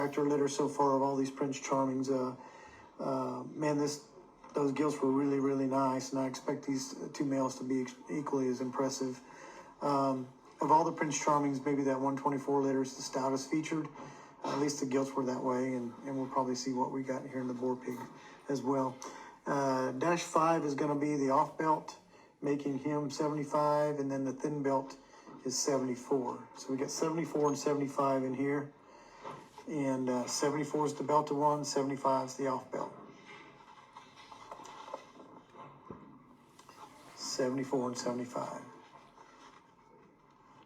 factor litter so far of all these Prince Charmings. Man, those gilts were really, really nice, and I expect these two males to be equally as impressive. Of all the Prince Charmings, maybe that 124 litter is the stoutest featured. At least the gilts were that way, and we'll probably see what we got here in the Boar Pig as well. Dash 5 is going to be the off belt, making him 75, and then the thin belt is 74. So we got 74 and 75 in here, and 74 is the belted one, 75 is the off belt. 74 and 75.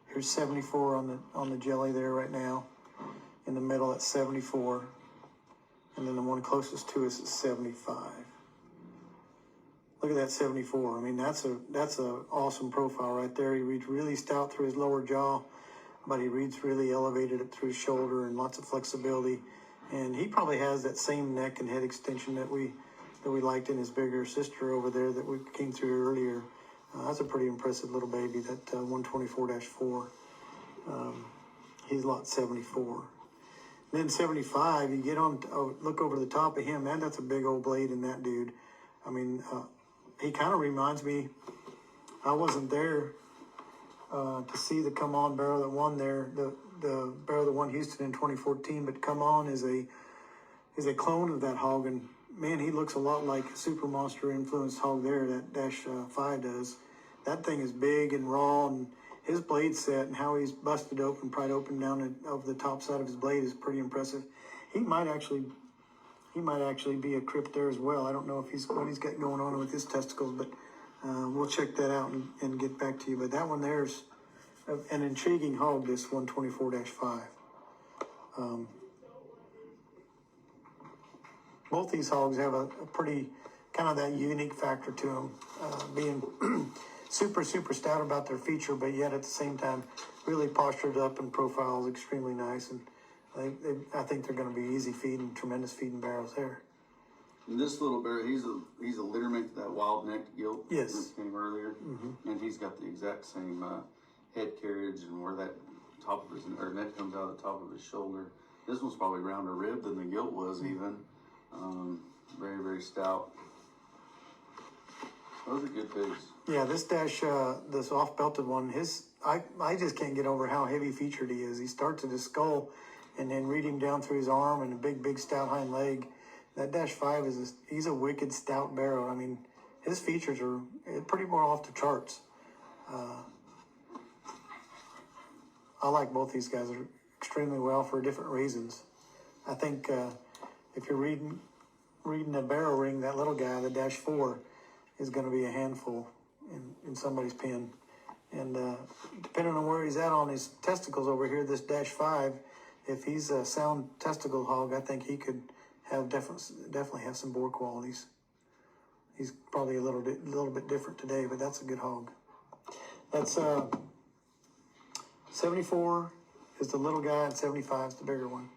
Here's 74 on the jelly there right now. In the middle at 74, and then the one closest to us is 75. Look at that 74. I mean, that's a awesome profile right there. He reads really stout through his lower jaw, but he reads really elevated up through his shoulder and lots of flexibility. And he probably has that same neck and head extension that we liked in his bigger sister over there that we came through earlier. That's a pretty impressive little baby, that 124-4. He's lot 74. Then 75, you get on, look over the top of him, man, that's a big old blade in that dude. I mean, he kind of reminds me, I wasn't there to see the Come On barrel that won there, the barrel that won Houston in 2014, but Come On is a clone of that hog, and man, he looks a lot like a Super Monster influenced hog there, that Dash 5 does. That thing is big and raw, and his blade set and how he's busted open, pried open down over the top side of his blade is pretty impressive. He might actually be a crypt there as well. I don't know if what he's got going on with his testicles, but we'll check that out and get back to you. But that one there's an intriguing hog, this 124-5. Both these hogs have a pretty kind of that unique factor to them, being super stout about their feature, but yet at the same time really postured up and profiles extremely nice. And I think they're going to be easy feeding, tremendous feeding barrels there. And this little barrel, he's a littermate to that wild necked gilt that came earlier, and he's got the exact same head carriage and where that top of his neck comes out of the top of his shoulder. This one's probably rounder ribbed than the gilt was even. Very stout. Those are good pigs. Yeah, this Dash, this off-belted one, I just can't get over how heavy featured he is. He starts at his skull and then reading down through his arm and a big stout hind leg. That Dash 5 he's a wicked stout barrel. I mean, his features are pretty more off the charts. I like both these guys extremely well for different reasons. I think if you're reading the barrel ring, that little guy, the Dash 4, is going to be a handful in somebody's pen. And depending on where he's at on his testicles over here, this Dash 5, if he's a sound testicle hog, I think he could have definitely have some boar qualities. He's probably a little bit different today, but that's a good hog. That's 74 is the little guy, and 75 is the bigger one.